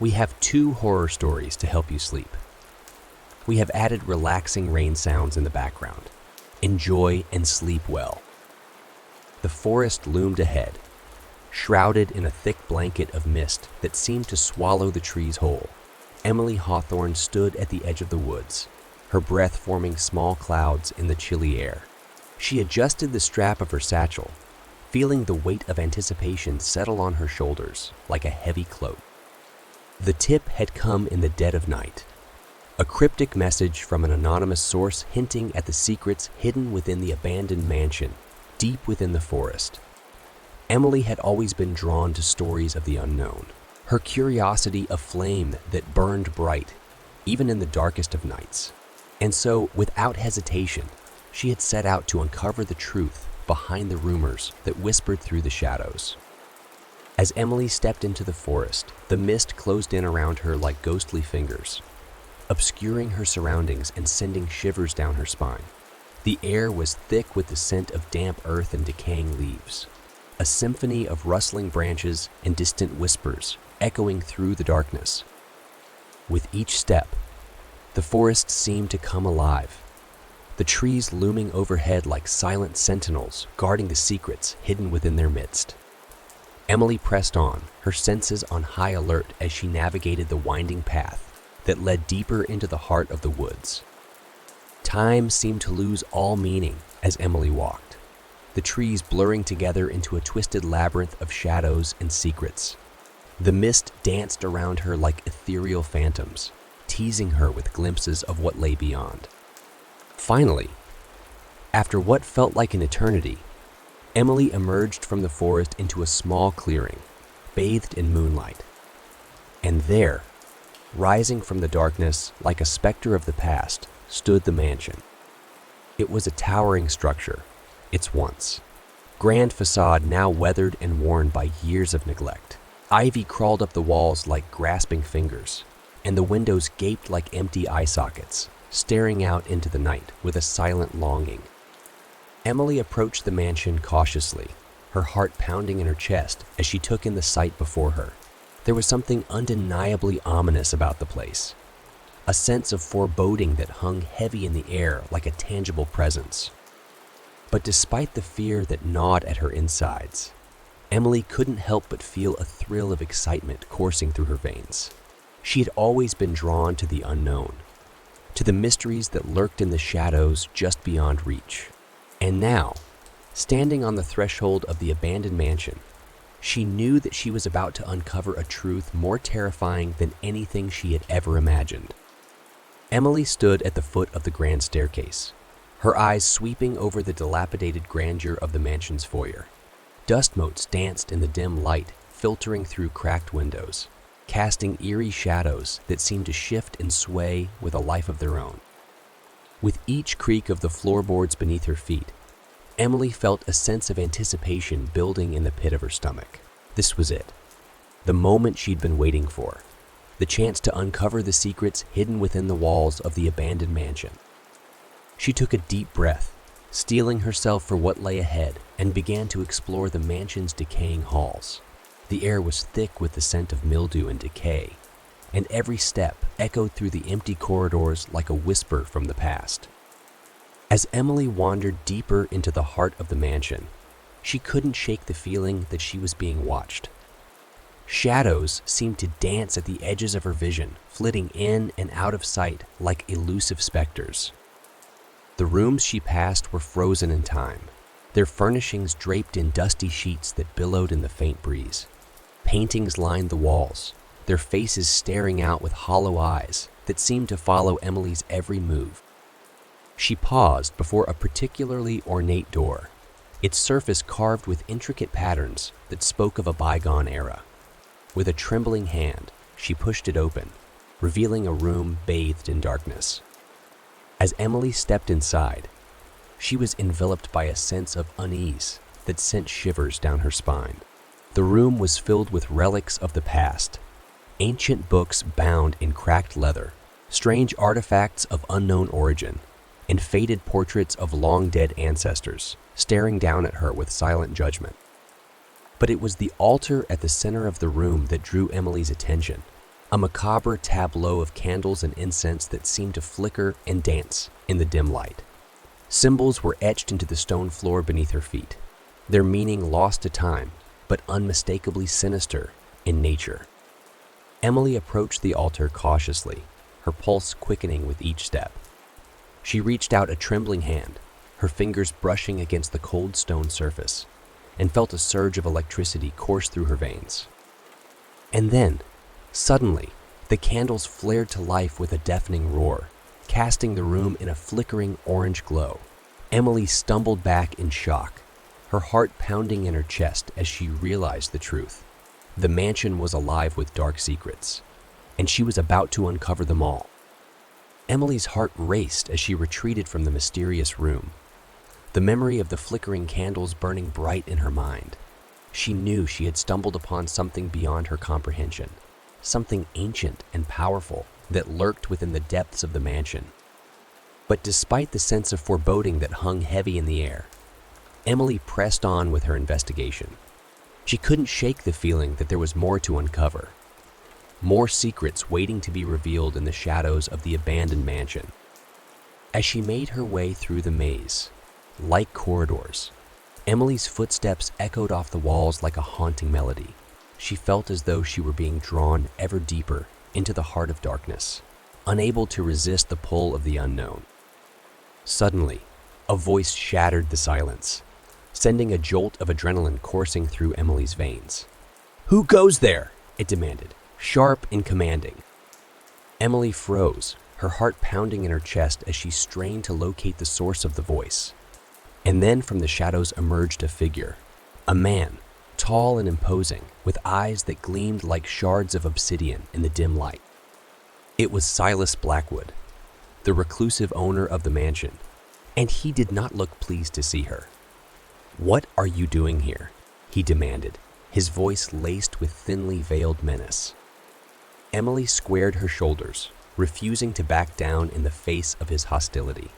We have two horror stories to help you sleep. We have added relaxing rain sounds in the background. Enjoy and sleep well. The forest loomed ahead, shrouded in a thick blanket of mist that seemed to swallow the trees whole. Emily Hawthorne stood at the edge of the woods, her breath forming small clouds in the chilly air. She adjusted the strap of her satchel, feeling the weight of anticipation settle on her shoulders like a heavy cloak. The tip had come in the dead of night, a cryptic message from an anonymous source hinting at the secrets hidden within the abandoned mansion, deep within the forest. Emily had always been drawn to stories of the unknown, her curiosity a flame that burned bright, even in the darkest of nights. And so, without hesitation, she had set out to uncover the truth behind the rumors that whispered through the shadows. As Emily stepped into the forest, the mist closed in around her like ghostly fingers, obscuring her surroundings and sending shivers down her spine. The air was thick with the scent of damp earth and decaying leaves, a symphony of rustling branches and distant whispers echoing through the darkness. With each step, the forest seemed to come alive, the trees looming overhead like silent sentinels guarding the secrets hidden within their midst. Emily pressed on, her senses on high alert as she navigated the winding path that led deeper into the heart of the woods. Time seemed to lose all meaning as Emily walked, the trees blurring together into a twisted labyrinth of shadows and secrets. The mist danced around her like ethereal phantoms, teasing her with glimpses of what lay beyond. Finally, after what felt like an eternity, Emily emerged from the forest into a small clearing, bathed in moonlight. And there, rising from the darkness like a specter of the past, stood the mansion. It was a towering structure, its once grand facade now weathered and worn by years of neglect. Ivy crawled up the walls like grasping fingers, and the windows gaped like empty eye sockets, staring out into the night with a silent longing. Emily approached the mansion cautiously, her heart pounding in her chest as she took in the sight before her. There was something undeniably ominous about the place, a sense of foreboding that hung heavy in the air like a tangible presence. But despite the fear that gnawed at her insides, Emily couldn't help but feel a thrill of excitement coursing through her veins. She had always been drawn to the unknown, to the mysteries that lurked in the shadows just beyond reach. And now, standing on the threshold of the abandoned mansion, she knew that she was about to uncover a truth more terrifying than anything she had ever imagined. Emily stood at the foot of the grand staircase, her eyes sweeping over the dilapidated grandeur of the mansion's foyer. Dust motes danced in the dim light, filtering through cracked windows, casting eerie shadows that seemed to shift and sway with a life of their own. With each creak of the floorboards beneath her feet, Emily felt a sense of anticipation building in the pit of her stomach. This was it, the moment she'd been waiting for, the chance to uncover the secrets hidden within the walls of the abandoned mansion. She took a deep breath, steeling herself for what lay ahead, and began to explore the mansion's decaying halls. The air was thick with the scent of mildew and decay, and every step echoed through the empty corridors like a whisper from the past. As Emily wandered deeper into the heart of the mansion, she couldn't shake the feeling that she was being watched. Shadows seemed to dance at the edges of her vision, flitting in and out of sight like elusive specters. The rooms she passed were frozen in time, their furnishings draped in dusty sheets that billowed in the faint breeze. Paintings lined the walls, their faces staring out with hollow eyes that seemed to follow Emily's every move. She paused before a particularly ornate door, its surface carved with intricate patterns that spoke of a bygone era. With a trembling hand, she pushed it open, revealing a room bathed in darkness. As Emily stepped inside, she was enveloped by a sense of unease that sent shivers down her spine. The room was filled with relics of the past, ancient books bound in cracked leather, strange artifacts of unknown origin, and faded portraits of long-dead ancestors staring down at her with silent judgment. But it was the altar at the center of the room that drew Emily's attention, a macabre tableau of candles and incense that seemed to flicker and dance in the dim light. Symbols were etched into the stone floor beneath her feet, their meaning lost to time, but unmistakably sinister in nature. Emily approached the altar cautiously, her pulse quickening with each step. She reached out a trembling hand, her fingers brushing against the cold stone surface, and felt a surge of electricity course through her veins. And then, suddenly, the candles flared to life with a deafening roar, casting the room in a flickering orange glow. Emily stumbled back in shock, her heart pounding in her chest as she realized the truth. The mansion was alive with dark secrets, and she was about to uncover them all. Emily's heart raced as she retreated from the mysterious room, the memory of the flickering candles burning bright in her mind. She knew she had stumbled upon something beyond her comprehension, something ancient and powerful that lurked within the depths of the mansion. But despite the sense of foreboding that hung heavy in the air, Emily pressed on with her investigation. She couldn't shake the feeling that there was more to uncover, more secrets waiting to be revealed in the shadows of the abandoned mansion. As she made her way through the maze, like corridors, Emily's footsteps echoed off the walls like a haunting melody. She felt as though she were being drawn ever deeper into the heart of darkness, unable to resist the pull of the unknown. Suddenly, a voice shattered the silence, sending a jolt of adrenaline coursing through Emily's veins. "Who goes there?" it demanded, sharp and commanding. Emily froze, her heart pounding in her chest as she strained to locate the source of the voice. And then from the shadows emerged a figure, a man, tall and imposing, with eyes that gleamed like shards of obsidian in the dim light. It was Silas Blackwood, the reclusive owner of the mansion, and he did not look pleased to see her. "What are you doing here?" he demanded, his voice laced with thinly veiled menace. Emily squared her shoulders, refusing to back down in the face of his hostility.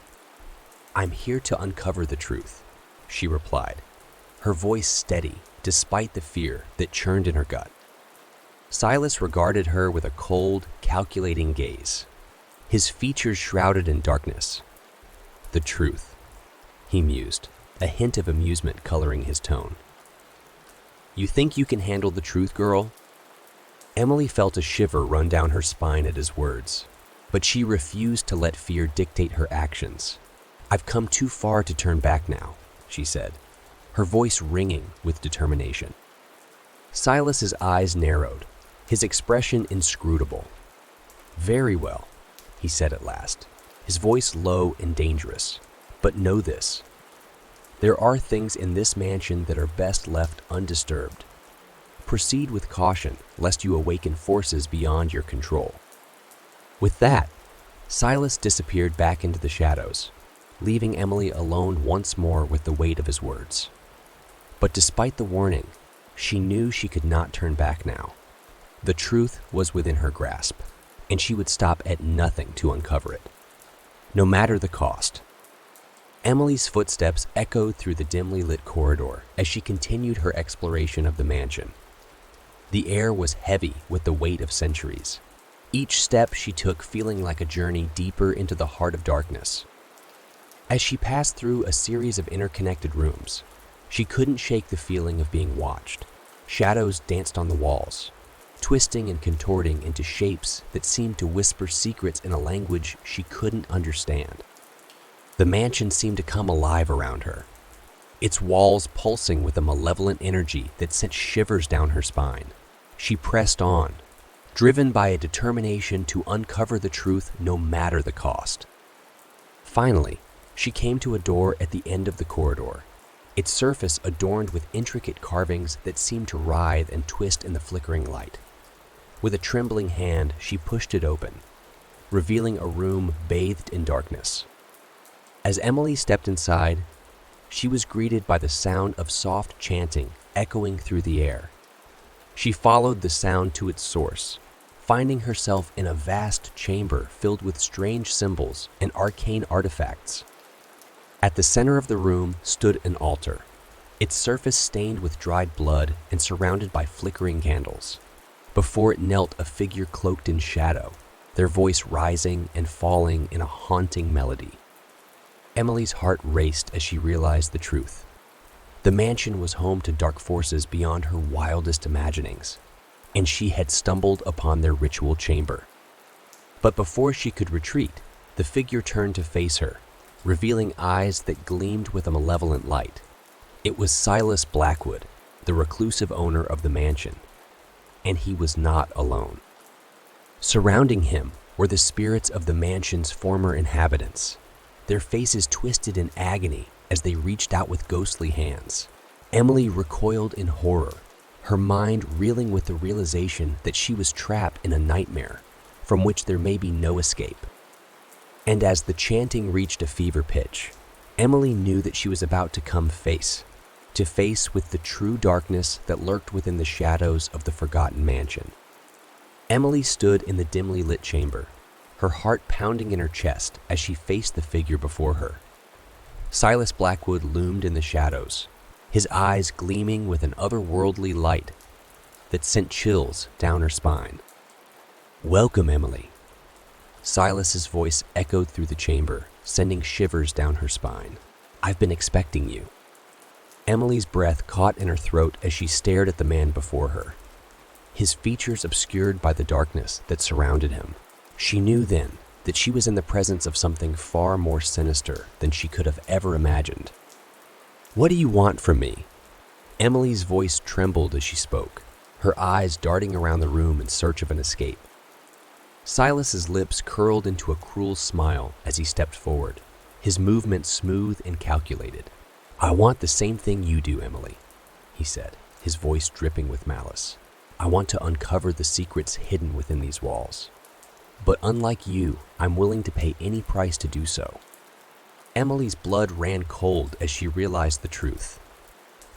"I'm here to uncover the truth," she replied, her voice steady despite the fear that churned in her gut. Silas regarded her with a cold, calculating gaze, his features shrouded in darkness. "The truth," he mused, a hint of amusement coloring his tone. "You think you can handle the truth, girl?" Emily felt a shiver run down her spine at his words, but she refused to let fear dictate her actions. "I've come too far to turn back now," she said, her voice ringing with determination. Silas's eyes narrowed, his expression inscrutable. "Very well," he said at last, his voice low and dangerous. "But know this. There are things in this mansion that are best left undisturbed. Proceed with caution, lest you awaken forces beyond your control." With that, Silas disappeared back into the shadows, leaving Emily alone once more with the weight of his words. But despite the warning, she knew she could not turn back now. The truth was within her grasp, and she would stop at nothing to uncover it, no matter the cost. Emily's footsteps echoed through the dimly lit corridor as she continued her exploration of the mansion. The air was heavy with the weight of centuries, each step she took feeling like a journey deeper into the heart of darkness. As she passed through a series of interconnected rooms, she couldn't shake the feeling of being watched. Shadows danced on the walls, twisting and contorting into shapes that seemed to whisper secrets in a language she couldn't understand. The mansion seemed to come alive around her, its walls pulsing with a malevolent energy that sent shivers down her spine. She pressed on, driven by a determination to uncover the truth no matter the cost. Finally, she came to a door at the end of the corridor, its surface adorned with intricate carvings that seemed to writhe and twist in the flickering light. With a trembling hand, she pushed it open, revealing a room bathed in darkness. As Emily stepped inside, she was greeted by the sound of soft chanting echoing through the air. She followed the sound to its source, finding herself in a vast chamber filled with strange symbols and arcane artifacts. At the center of the room stood an altar, its surface stained with dried blood and surrounded by flickering candles. Before it knelt a figure cloaked in shadow, their voice rising and falling in a haunting melody. Emily's heart raced as she realized the truth. The mansion was home to dark forces beyond her wildest imaginings, and she had stumbled upon their ritual chamber. But before she could retreat, the figure turned to face her, revealing eyes that gleamed with a malevolent light. It was Silas Blackwood, the reclusive owner of the mansion, and he was not alone. Surrounding him were the spirits of the mansion's former inhabitants, their faces twisted in agony as they reached out with ghostly hands. Emily recoiled in horror, her mind reeling with the realization that she was trapped in a nightmare from which there may be no escape. And as the chanting reached a fever pitch, Emily knew that she was about to come face to face with the true darkness that lurked within the shadows of the forgotten mansion. Emily stood in the dimly lit chamber, her heart pounding in her chest as she faced the figure before her. Silas Blackwood loomed in the shadows, his eyes gleaming with an otherworldly light that sent chills down her spine. "Welcome, Emily." Silas's voice echoed through the chamber, sending shivers down her spine. "I've been expecting you." Emily's breath caught in her throat as she stared at the man before her, his features obscured by the darkness that surrounded him. She knew then that she was in the presence of something far more sinister than she could have ever imagined. "What do you want from me?" Emily's voice trembled as she spoke, her eyes darting around the room in search of an escape. Silas's lips curled into a cruel smile as he stepped forward, his movements smooth and calculated. "I want the same thing you do, Emily," he said, his voice dripping with malice. "I want to uncover the secrets hidden within these walls. But unlike you, I'm willing to pay any price to do so." Emily's blood ran cold as she realized the truth.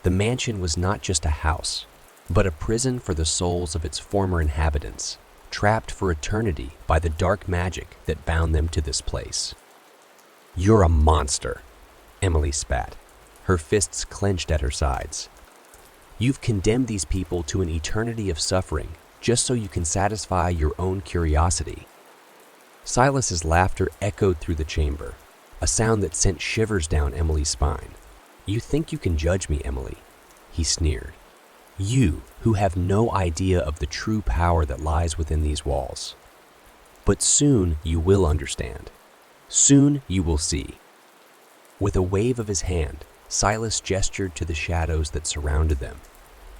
The mansion was not just a house, but a prison for the souls of its former inhabitants, trapped for eternity by the dark magic that bound them to this place. "You're a monster," Emily spat, her fists clenched at her sides. "You've condemned these people to an eternity of suffering just so you can satisfy your own curiosity." Silas's laughter echoed through the chamber, a sound that sent shivers down Emily's spine. "You think you can judge me, Emily?" he sneered. "You, who have no idea of the true power that lies within these walls. But soon you will understand. Soon you will see." With a wave of his hand, Silas gestured to the shadows that surrounded them,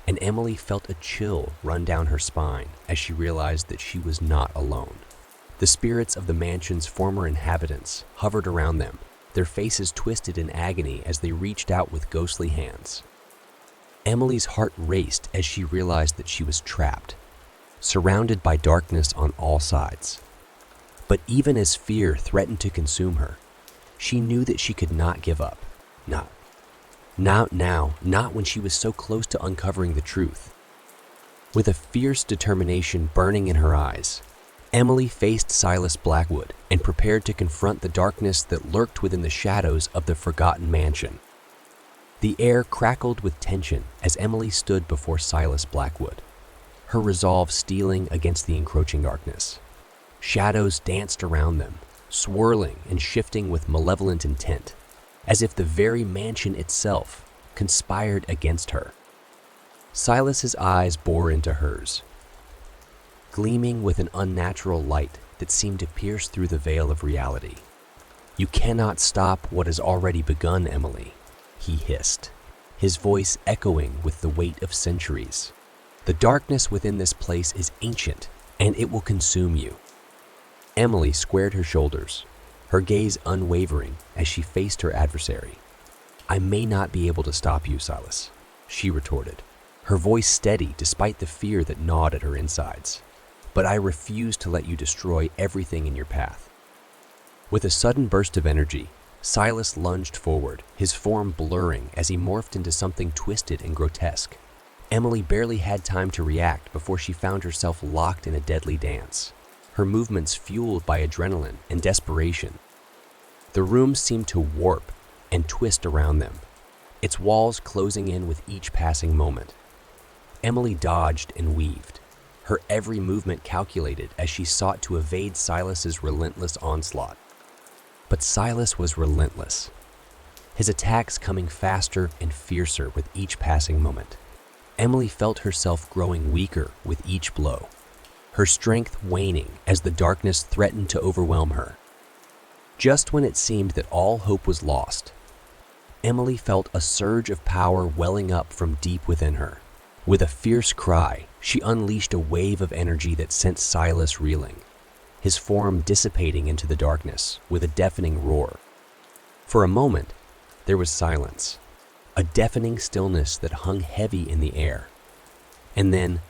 and Emily felt a chill run down her spine as she realized that she was not alone. The spirits of the mansion's former inhabitants hovered around them, their faces twisted in agony as they reached out with ghostly hands. Emily's heart raced as she realized that she was trapped, surrounded by darkness on all sides. But even as fear threatened to consume her, she knew that she could not give up. Not now, not when she was so close to uncovering the truth. With a fierce determination burning in her eyes, Emily faced Silas Blackwood and prepared to confront the darkness that lurked within the shadows of the forgotten mansion. The air crackled with tension as Emily stood before Silas Blackwood, her resolve steeling against the encroaching darkness. Shadows danced around them, swirling and shifting with malevolent intent, as if the very mansion itself conspired against her. Silas's eyes bore into hers, gleaming with an unnatural light that seemed to pierce through the veil of reality. "You cannot stop what has already begun, Emily," he hissed, his voice echoing with the weight of centuries. "The darkness within this place is ancient, and it will consume you." Emily squared her shoulders, her gaze unwavering as she faced her adversary. "I may not be able to stop you, Silas," she retorted, her voice steady despite the fear that gnawed at her insides. "But I refuse to let you destroy everything in your path." With a sudden burst of energy, Silas lunged forward, his form blurring as he morphed into something twisted and grotesque. Emily barely had time to react before she found herself locked in a deadly dance, her movements fueled by adrenaline and desperation. The room seemed to warp and twist around them, its walls closing in with each passing moment. Emily dodged and weaved, her every movement calculated as she sought to evade Silas's relentless onslaught. But Silas was relentless, his attacks coming faster and fiercer with each passing moment. Emily felt herself growing weaker with each blow, her strength waning as the darkness threatened to overwhelm her. Just when it seemed that all hope was lost, Emily felt a surge of power welling up from deep within her. With a fierce cry, she unleashed a wave of energy that sent Silas reeling, his form dissipating into the darkness with a deafening roar. For a moment, there was silence, a deafening stillness that hung heavy in the air. And then,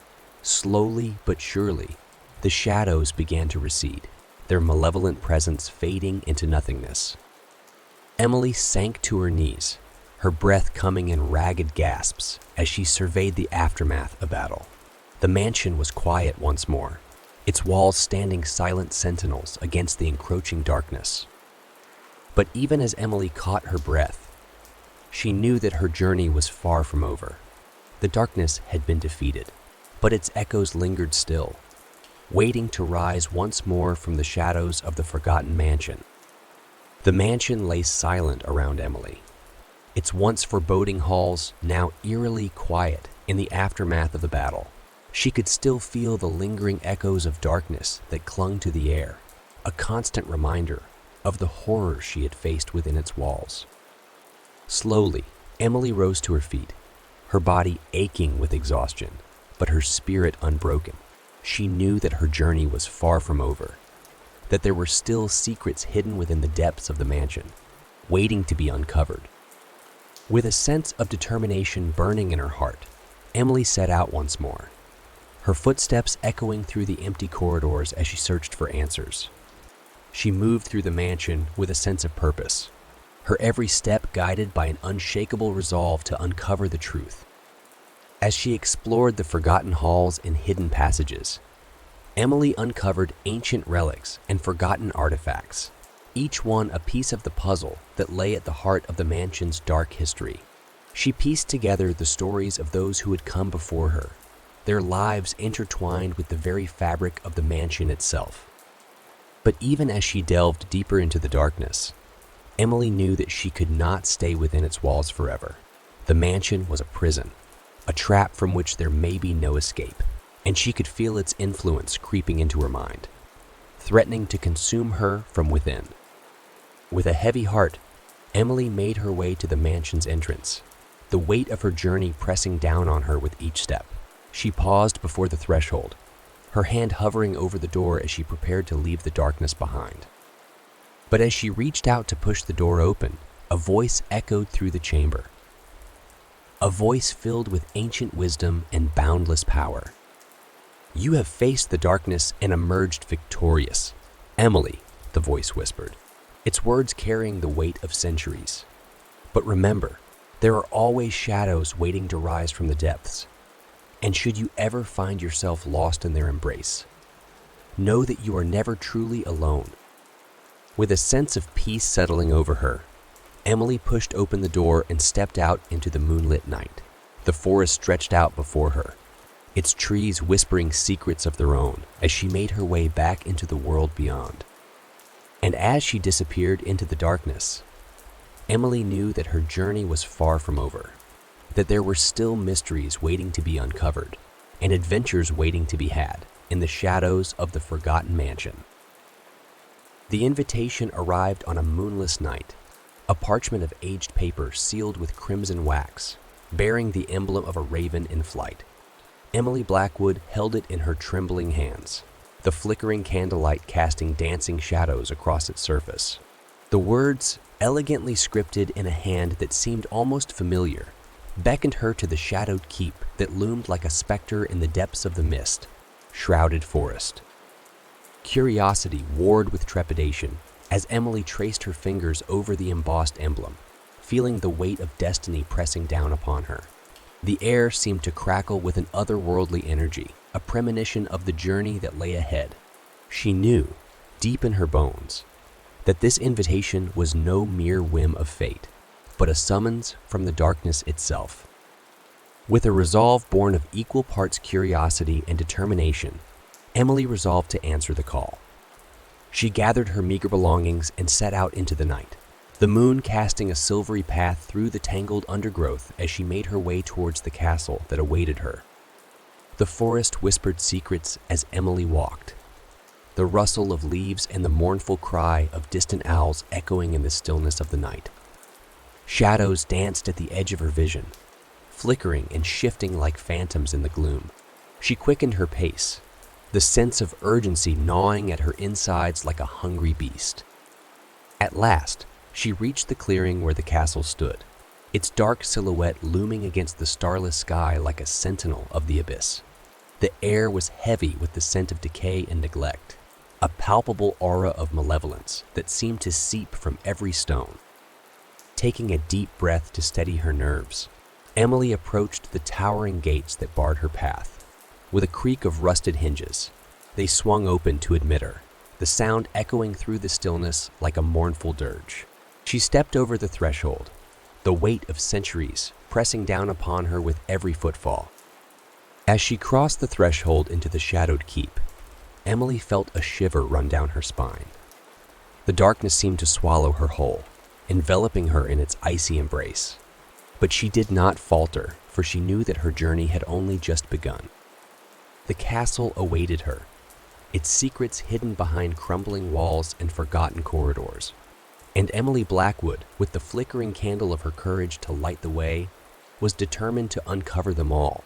slowly but surely, the shadows began to recede, their malevolent presence fading into nothingness. Emily sank to her knees, her breath coming in ragged gasps as she surveyed the aftermath of battle. The mansion was quiet once more, its walls standing silent sentinels against the encroaching darkness. But even as Emily caught her breath, she knew that her journey was far from over. The darkness had been defeated, but its echoes lingered still, waiting to rise once more from the shadows of the forgotten mansion. The mansion lay silent around Emily, its once foreboding halls now eerily quiet in the aftermath of the battle. She could still feel the lingering echoes of darkness that clung to the air, a constant reminder of the horror she had faced within its walls. Slowly, Emily rose to her feet, her body aching with exhaustion, but her spirit unbroken. She knew that her journey was far from over, that there were still secrets hidden within the depths of the mansion, waiting to be uncovered. With a sense of determination burning in her heart, Emily set out once more, her footsteps echoing through the empty corridors as she searched for answers. She moved through the mansion with a sense of purpose, her every step guided by an unshakable resolve to uncover the truth. As she explored the forgotten halls and hidden passages, Emily uncovered ancient relics and forgotten artifacts, each one a piece of the puzzle that lay at the heart of the mansion's dark history. She pieced together the stories of those who had come before her, their lives intertwined with the very fabric of the mansion itself. But even as she delved deeper into the darkness, Emily knew that she could not stay within its walls forever. The mansion was a prison, a trap from which there may be no escape, and she could feel its influence creeping into her mind, threatening to consume her from within. With a heavy heart, Emily made her way to the mansion's entrance, the weight of her journey pressing down on her with each step. She paused before the threshold, her hand hovering over the door as she prepared to leave the darkness behind. But as she reached out to push the door open, a voice echoed through the chamber. A voice filled with ancient wisdom and boundless power. "You have faced the darkness and emerged victorious, Emily," the voice whispered, its words carrying the weight of centuries. "But remember, there are always shadows waiting to rise from the depths, and should you ever find yourself lost in their embrace, know that you are never truly alone." With a sense of peace settling over her, Emily pushed open the door and stepped out into the moonlit night. The forest stretched out before her, its trees whispering secrets of their own as she made her way back into the world beyond. And as she disappeared into the darkness, Emily knew that her journey was far from over, that there were still mysteries waiting to be uncovered and adventures waiting to be had in the shadows of the forgotten mansion. The invitation arrived on a moonless night, a parchment of aged paper sealed with crimson wax, bearing the emblem of a raven in flight. Emily Blackwood held it in her trembling hands, the flickering candlelight casting dancing shadows across its surface. The words, elegantly scripted in a hand that seemed almost familiar, beckoned her to the shadowed keep that loomed like a specter in the depths of the mist-shrouded forest. Curiosity warred with trepidation as Emily traced her fingers over the embossed emblem, feeling the weight of destiny pressing down upon her. The air seemed to crackle with an otherworldly energy, a premonition of the journey that lay ahead. She knew, deep in her bones, that this invitation was no mere whim of fate, but a summons from the darkness itself. With a resolve born of equal parts curiosity and determination, Emily resolved to answer the call. She gathered her meager belongings and set out into the night, the moon casting a silvery path through the tangled undergrowth as she made her way towards the castle that awaited her. The forest whispered secrets as Emily walked, the rustle of leaves and the mournful cry of distant owls echoing in the stillness of the night. Shadows danced at the edge of her vision, flickering and shifting like phantoms in the gloom. She quickened her pace, the sense of urgency gnawing at her insides like a hungry beast. At last, she reached the clearing where the castle stood, its dark silhouette looming against the starless sky like a sentinel of the abyss. The air was heavy with the scent of decay and neglect, a palpable aura of malevolence that seemed to seep from every stone. Taking a deep breath to steady her nerves, Emily approached the towering gates that barred her path. With a creak of rusted hinges, they swung open to admit her, the sound echoing through the stillness like a mournful dirge. She stepped over the threshold, the weight of centuries pressing down upon her with every footfall. As she crossed the threshold into the shadowed keep, Emily felt a shiver run down her spine. The darkness seemed to swallow her whole, enveloping her in its icy embrace. But she did not falter, for she knew that her journey had only just begun. The castle awaited her, its secrets hidden behind crumbling walls and forgotten corridors. And Emily Blackwood, with the flickering candle of her courage to light the way, was determined to uncover them all.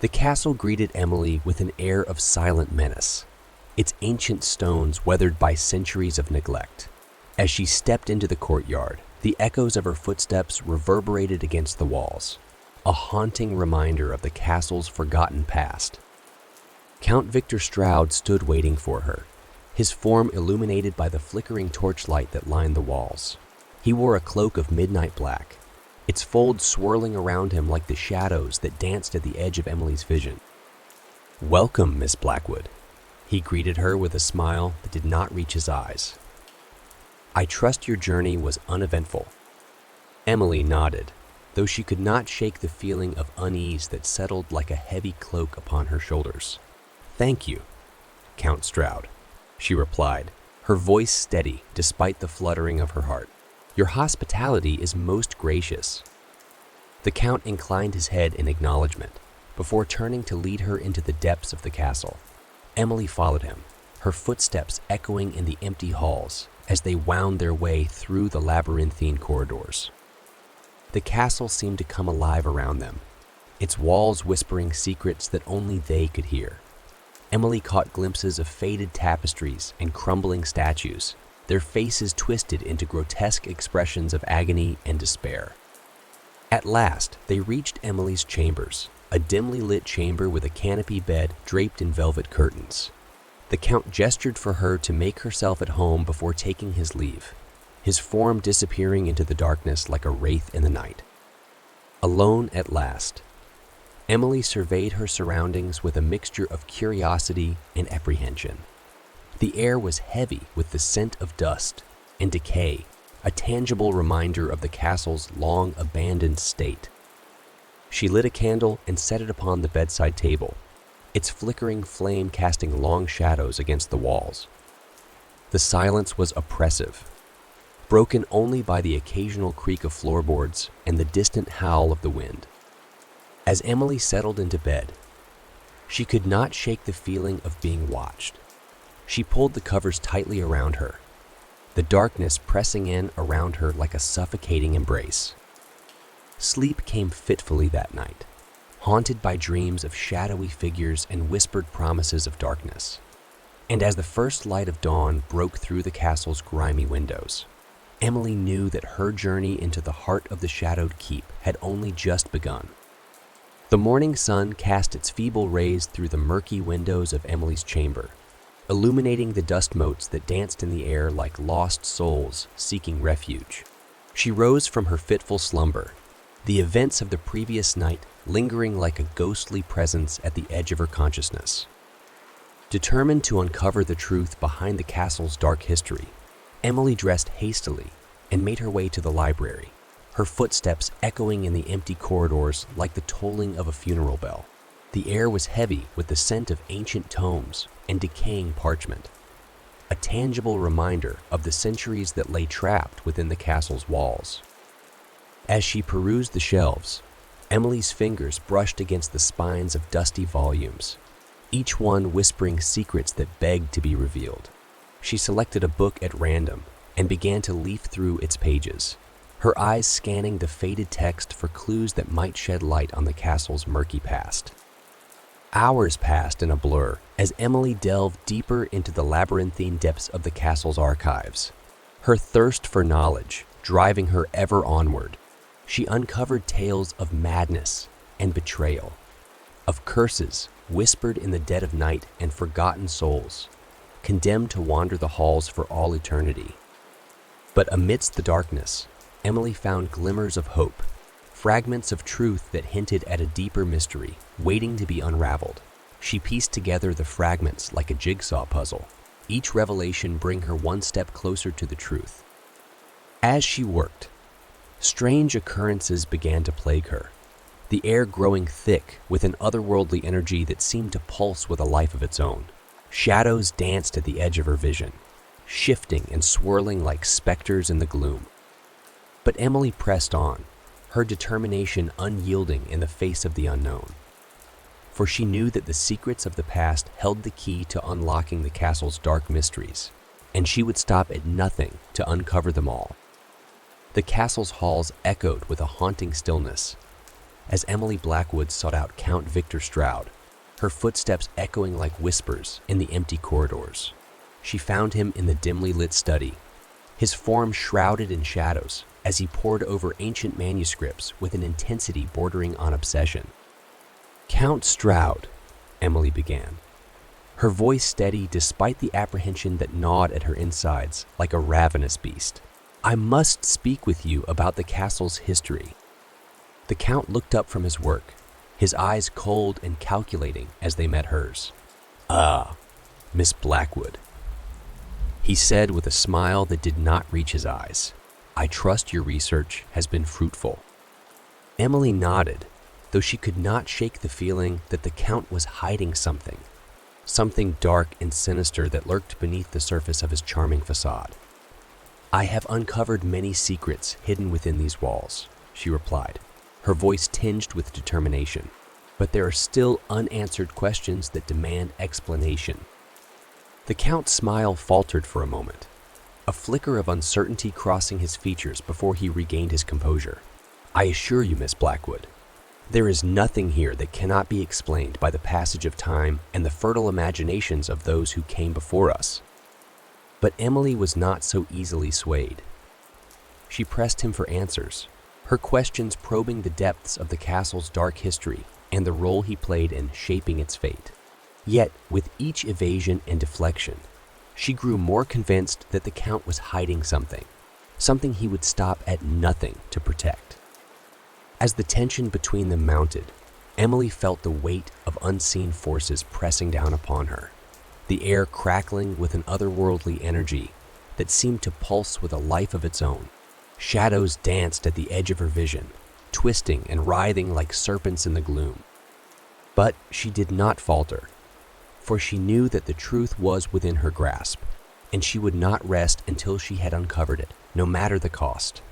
The castle greeted Emily with an air of silent menace, its ancient stones weathered by centuries of neglect. As she stepped into the courtyard, the echoes of her footsteps reverberated against the walls, a haunting reminder of the castle's forgotten past. Count Victor Stroud stood waiting for her, his form illuminated by the flickering torchlight that lined the walls. He wore a cloak of midnight black, its folds swirling around him like the shadows that danced at the edge of Emily's vision. "Welcome, Miss Blackwood," he greeted her with a smile that did not reach his eyes. "I trust your journey was uneventful." Emily nodded, though she could not shake the feeling of unease that settled like a heavy cloak upon her shoulders. "Thank you, Count Stroud," she replied, her voice steady despite the fluttering of her heart. "Your hospitality is most gracious." The Count inclined his head in acknowledgement, before turning to lead her into the depths of the castle. Emily followed him, her footsteps echoing in the empty halls as they wound their way through the labyrinthine corridors. The castle seemed to come alive around them, its walls whispering secrets that only they could hear. Emily caught glimpses of faded tapestries and crumbling statues, their faces twisted into grotesque expressions of agony and despair. At last, they reached Emily's chambers, a dimly lit chamber with a canopy bed draped in velvet curtains. The Count gestured for her to make herself at home before taking his leave, his form disappearing into the darkness like a wraith in the night. Alone at last, Emily surveyed her surroundings with a mixture of curiosity and apprehension. The air was heavy with the scent of dust and decay, a tangible reminder of the castle's long abandoned state. She lit a candle and set it upon the bedside table, its flickering flame casting long shadows against the walls. The silence was oppressive, broken only by the occasional creak of floorboards and the distant howl of the wind. As Emily settled into bed, she could not shake the feeling of being watched. She pulled the covers tightly around her, the darkness pressing in around her like a suffocating embrace. Sleep came fitfully that night, haunted by dreams of shadowy figures and whispered promises of darkness. And as the first light of dawn broke through the castle's grimy windows, Emily knew that her journey into the heart of the shadowed keep had only just begun. The morning sun cast its feeble rays through the murky windows of Emily's chamber, illuminating the dust motes that danced in the air like lost souls seeking refuge. She rose from her fitful slumber, the events of the previous night lingering like a ghostly presence at the edge of her consciousness. Determined to uncover the truth behind the castle's dark history, Emily dressed hastily and made her way to the library, her footsteps echoing in the empty corridors like the tolling of a funeral bell. The air was heavy with the scent of ancient tomes and decaying parchment, a tangible reminder of the centuries that lay trapped within the castle's walls. As she perused the shelves, Emily's fingers brushed against the spines of dusty volumes, each one whispering secrets that begged to be revealed. She selected a book at random and began to leaf through its pages, her eyes scanning the faded text for clues that might shed light on the castle's murky past. Hours passed in a blur as Emily delved deeper into the labyrinthine depths of the castle's archives, her thirst for knowledge driving her ever onward. She uncovered tales of madness and betrayal, of curses whispered in the dead of night and forgotten souls, condemned to wander the halls for all eternity. But amidst the darkness, Emily found glimmers of hope, fragments of truth that hinted at a deeper mystery waiting to be unraveled. She pieced together the fragments like a jigsaw puzzle, each revelation bring her one step closer to the truth. As she worked, strange occurrences began to plague her, the air growing thick with an otherworldly energy that seemed to pulse with a life of its own. Shadows danced at the edge of her vision, shifting and swirling like specters in the gloom. But Emily pressed on, her determination unyielding in the face of the unknown. For she knew that the secrets of the past held the key to unlocking the castle's dark mysteries, and she would stop at nothing to uncover them all. The castle's halls echoed with a haunting stillness as Emily Blackwood sought out Count Victor Stroud, her footsteps echoing like whispers in the empty corridors. She found him in the dimly lit study, his form shrouded in shadows as he pored over ancient manuscripts with an intensity bordering on obsession. "Count Stroud," Emily began, her voice steady despite the apprehension that gnawed at her insides like a ravenous beast. "I must speak with you about the castle's history." The Count looked up from his work, his eyes cold and calculating as they met hers. "Ah, Miss Blackwood," he said with a smile that did not reach his eyes. "I trust your research has been fruitful." Emily nodded, though she could not shake the feeling that the Count was hiding something dark and sinister that lurked beneath the surface of his charming facade. "I have uncovered many secrets hidden within these walls," she replied, her voice tinged with determination. "But there are still unanswered questions that demand explanation." The Count's smile faltered for a moment, a flicker of uncertainty crossing his features before he regained his composure. "I assure you, Miss Blackwood, there is nothing here that cannot be explained by the passage of time and the fertile imaginations of those who came before us." But Emily was not so easily swayed. She pressed him for answers, her questions probing the depths of the castle's dark history and the role he played in shaping its fate. Yet, with each evasion and deflection, she grew more convinced that the Count was hiding something he would stop at nothing to protect. As the tension between them mounted, Emily felt the weight of unseen forces pressing down upon her, the air crackling with an otherworldly energy that seemed to pulse with a life of its own. Shadows danced at the edge of her vision, twisting and writhing like serpents in the gloom. But she did not falter, for she knew that the truth was within her grasp, and she would not rest until she had uncovered it, no matter the cost.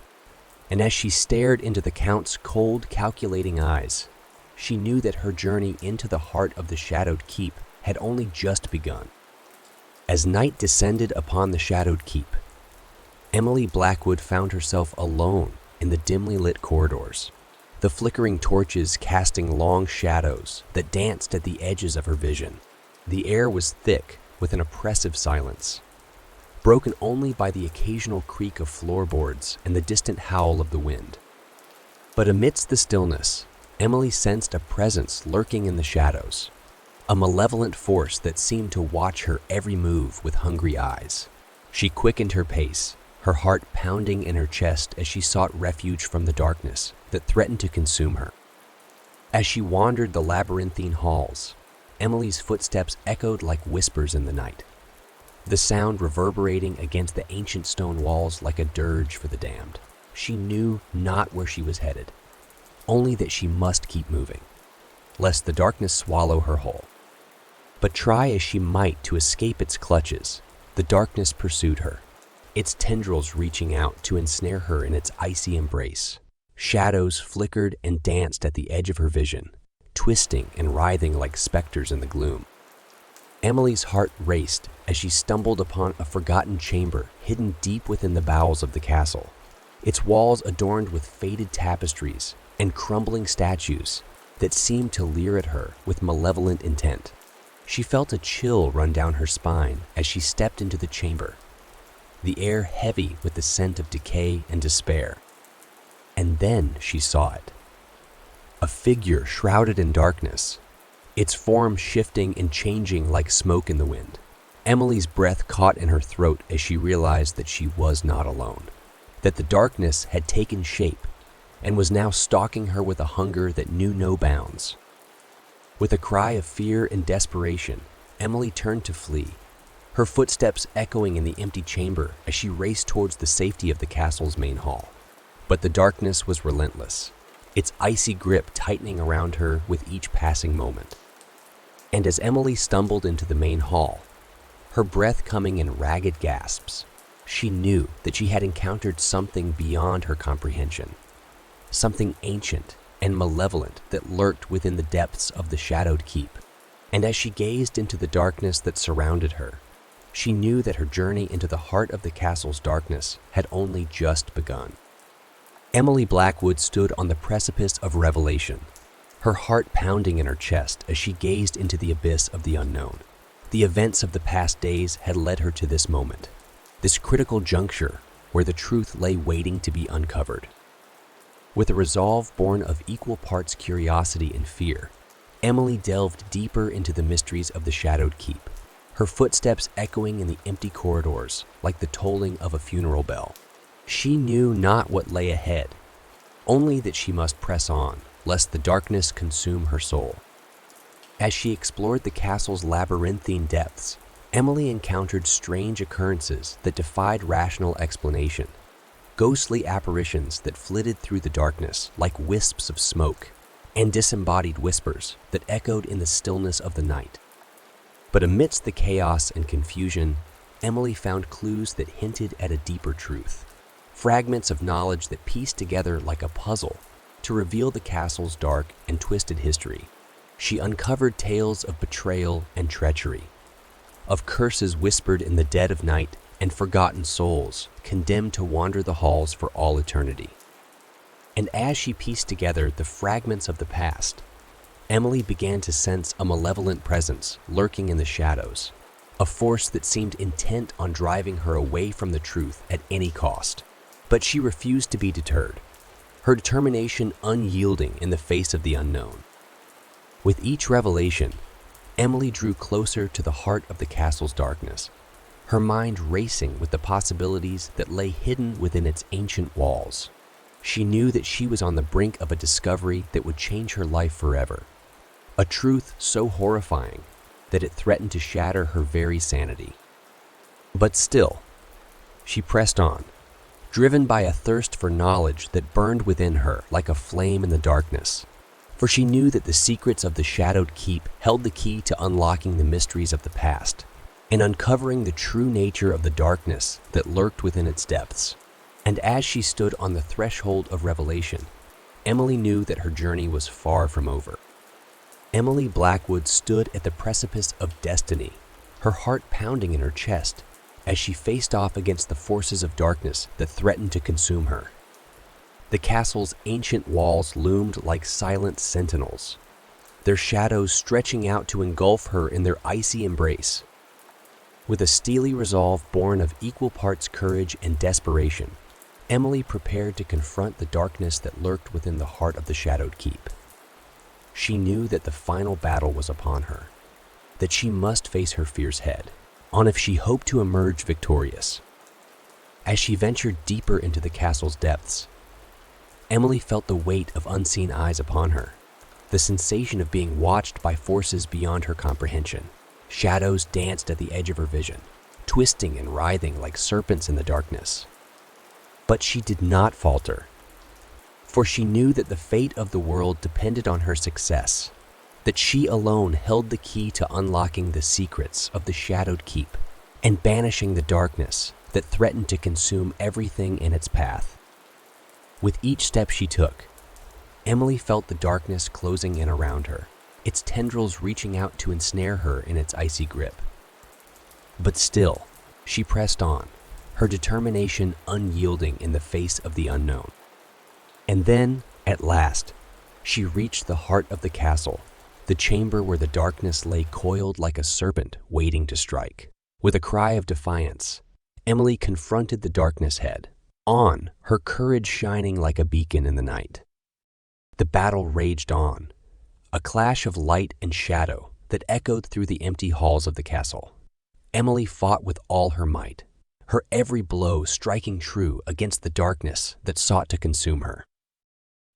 And as she stared into the Count's cold, calculating eyes, she knew that her journey into the heart of the Shadowed Keep had only just begun. As night descended upon the Shadowed Keep, Emily Blackwood found herself alone in the dimly lit corridors, the flickering torches casting long shadows that danced at the edges of her vision. The air was thick with an oppressive silence, broken only by the occasional creak of floorboards and the distant howl of the wind. But amidst the stillness, Emily sensed a presence lurking in the shadows, a malevolent force that seemed to watch her every move with hungry eyes. She quickened her pace, her heart pounding in her chest as she sought refuge from the darkness that threatened to consume her. As she wandered the labyrinthine halls, Emily's footsteps echoed like whispers in the night, the sound reverberating against the ancient stone walls like a dirge for the damned. She knew not where she was headed, only that she must keep moving, lest the darkness swallow her whole. But try as she might to escape its clutches, the darkness pursued her, its tendrils reaching out to ensnare her in its icy embrace. Shadows flickered and danced at the edge of her vision, twisting and writhing like specters in the gloom. Emily's heart raced as she stumbled upon a forgotten chamber hidden deep within the bowels of the castle, its walls adorned with faded tapestries and crumbling statues that seemed to leer at her with malevolent intent. She felt a chill run down her spine as she stepped into the chamber, the air heavy with the scent of decay and despair. And then she saw it. A figure shrouded in darkness, its form shifting and changing like smoke in the wind. Emily's breath caught in her throat as she realized that she was not alone, that the darkness had taken shape and was now stalking her with a hunger that knew no bounds. With a cry of fear and desperation, Emily turned to flee, her footsteps echoing in the empty chamber as she raced towards the safety of the castle's main hall. But the darkness was relentless, its icy grip tightening around her with each passing moment. And as Emily stumbled into the main hall, her breath coming in ragged gasps, she knew that she had encountered something beyond her comprehension, something ancient and malevolent that lurked within the depths of the shadowed keep. And as she gazed into the darkness that surrounded her, she knew that her journey into the heart of the castle's darkness had only just begun. Emily Blackwood stood on the precipice of revelation, her heart pounding in her chest as she gazed into the abyss of the unknown. The events of the past days had led her to this moment, this critical juncture where the truth lay waiting to be uncovered. With a resolve born of equal parts curiosity and fear, Emily delved deeper into the mysteries of the shadowed keep, her footsteps echoing in the empty corridors like the tolling of a funeral bell. She knew not what lay ahead, only that she must press on, lest the darkness consume her soul. As she explored the castle's labyrinthine depths, Emily encountered strange occurrences that defied rational explanation, ghostly apparitions that flitted through the darkness like wisps of smoke, and disembodied whispers that echoed in the stillness of the night. But amidst the chaos and confusion, Emily found clues that hinted at a deeper truth, fragments of knowledge that pieced together like a puzzle to reveal the castle's dark and twisted history. She uncovered tales of betrayal and treachery, of curses whispered in the dead of night and forgotten souls condemned to wander the halls for all eternity. And as she pieced together the fragments of the past, Emily began to sense a malevolent presence lurking in the shadows, a force that seemed intent on driving her away from the truth at any cost. But she refused to be deterred, her determination unyielding in the face of the unknown. With each revelation, Emily drew closer to the heart of the castle's darkness, her mind racing with the possibilities that lay hidden within its ancient walls. She knew that she was on the brink of a discovery that would change her life forever, a truth so horrifying that it threatened to shatter her very sanity. But still, she pressed on, driven by a thirst for knowledge that burned within her like a flame in the darkness. For she knew that the secrets of the shadowed keep held the key to unlocking the mysteries of the past and uncovering the true nature of the darkness that lurked within its depths. And as she stood on the threshold of revelation, Emily knew that her journey was far from over. Emily Blackwood stood at the precipice of destiny, her heart pounding in her chest as she faced off against the forces of darkness that threatened to consume her. The castle's ancient walls loomed like silent sentinels, their shadows stretching out to engulf her in their icy embrace. With a steely resolve born of equal parts courage and desperation, Emily prepared to confront the darkness that lurked within the heart of the shadowed keep. She knew that the final battle was upon her, that she must face her fears head on if she hoped to emerge victorious. As she ventured deeper into the castle's depths, Emily felt the weight of unseen eyes upon her, the sensation of being watched by forces beyond her comprehension. Shadows danced at the edge of her vision, twisting and writhing like serpents in the darkness. But she did not falter, for she knew that the fate of the world depended on her success, that she alone held the key to unlocking the secrets of the Shadowed Keep and banishing the darkness that threatened to consume everything in its path. With each step she took, Emily felt the darkness closing in around her, its tendrils reaching out to ensnare her in its icy grip. But still, she pressed on, her determination unyielding in the face of the unknown. And then, at last, she reached the heart of the castle, the chamber where the darkness lay coiled like a serpent waiting to strike. With a cry of defiance, Emily confronted the darkness head on, her courage shining like a beacon in the night. The battle raged on, a clash of light and shadow that echoed through the empty halls of the castle. Emily fought with all her might, her every blow striking true against the darkness that sought to consume her.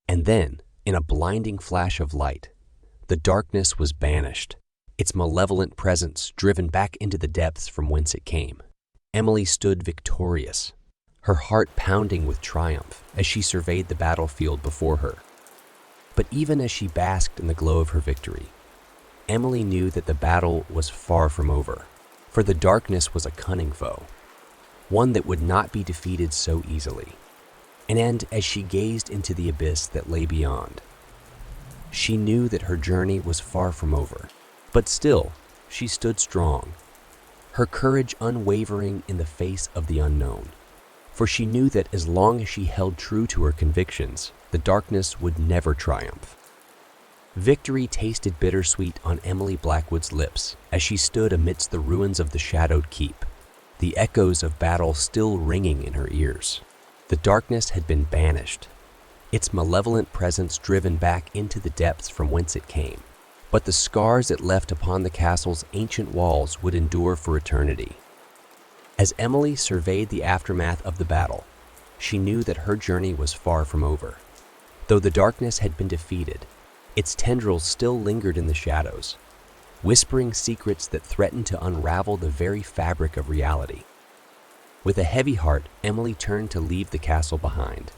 And then, in a blinding flash of light, the darkness was banished, its malevolent presence driven back into the depths from whence it came. Emily stood victorious, her heart pounding with triumph as she surveyed the battlefield before her. But even as she basked in the glow of her victory, Emily knew that the battle was far from over, for the darkness was a cunning foe, one that would not be defeated so easily. And as she gazed into the abyss that lay beyond, she knew that her journey was far from over. But still, she stood strong, her courage unwavering in the face of the unknown. For she knew that as long as she held true to her convictions, the darkness would never triumph. Victory tasted bittersweet on Emily Blackwood's lips as she stood amidst the ruins of the Shadowed Keep, the echoes of battle still ringing in her ears. The darkness had been banished, its malevolent presence driven back into the depths from whence it came. But the scars it left upon the castle's ancient walls would endure for eternity. As Emily surveyed the aftermath of the battle, she knew that her journey was far from over. Though the darkness had been defeated, its tendrils still lingered in the shadows, whispering secrets that threatened to unravel the very fabric of reality. With a heavy heart, Emily turned to leave the castle behind,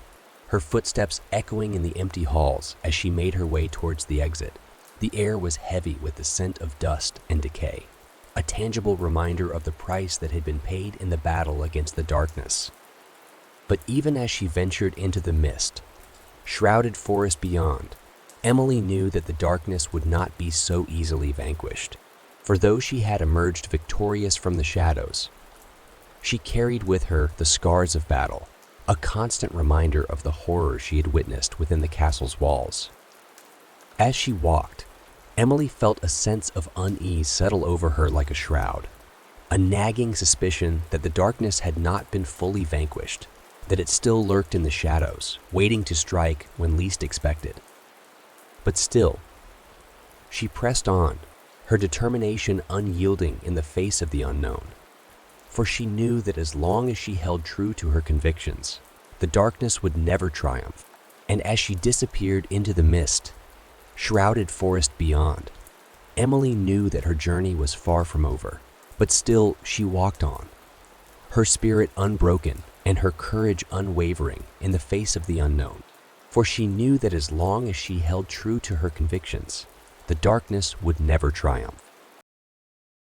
her footsteps echoing in the empty halls as she made her way towards the exit. The air was heavy with the scent of dust and decay, a tangible reminder of the price that had been paid in the battle against the darkness. But even as she ventured into the mist, shrouded forest beyond, Emily knew that the darkness would not be so easily vanquished. For though she had emerged victorious from the shadows, she carried with her the scars of battle, a constant reminder of the horror she had witnessed within the castle's walls. As she walked, Emily felt a sense of unease settle over her like a shroud, a nagging suspicion that the darkness had not been fully vanquished, that it still lurked in the shadows, waiting to strike when least expected. But still, she pressed on, her determination unyielding in the face of the unknown. For she knew that as long as she held true to her convictions, the darkness would never triumph. And as she disappeared into the mist, shrouded forest beyond, Emily knew that her journey was far from over. But still, she walked on, her spirit unbroken and her courage unwavering in the face of the unknown. For she knew that as long as she held true to her convictions, the darkness would never triumph.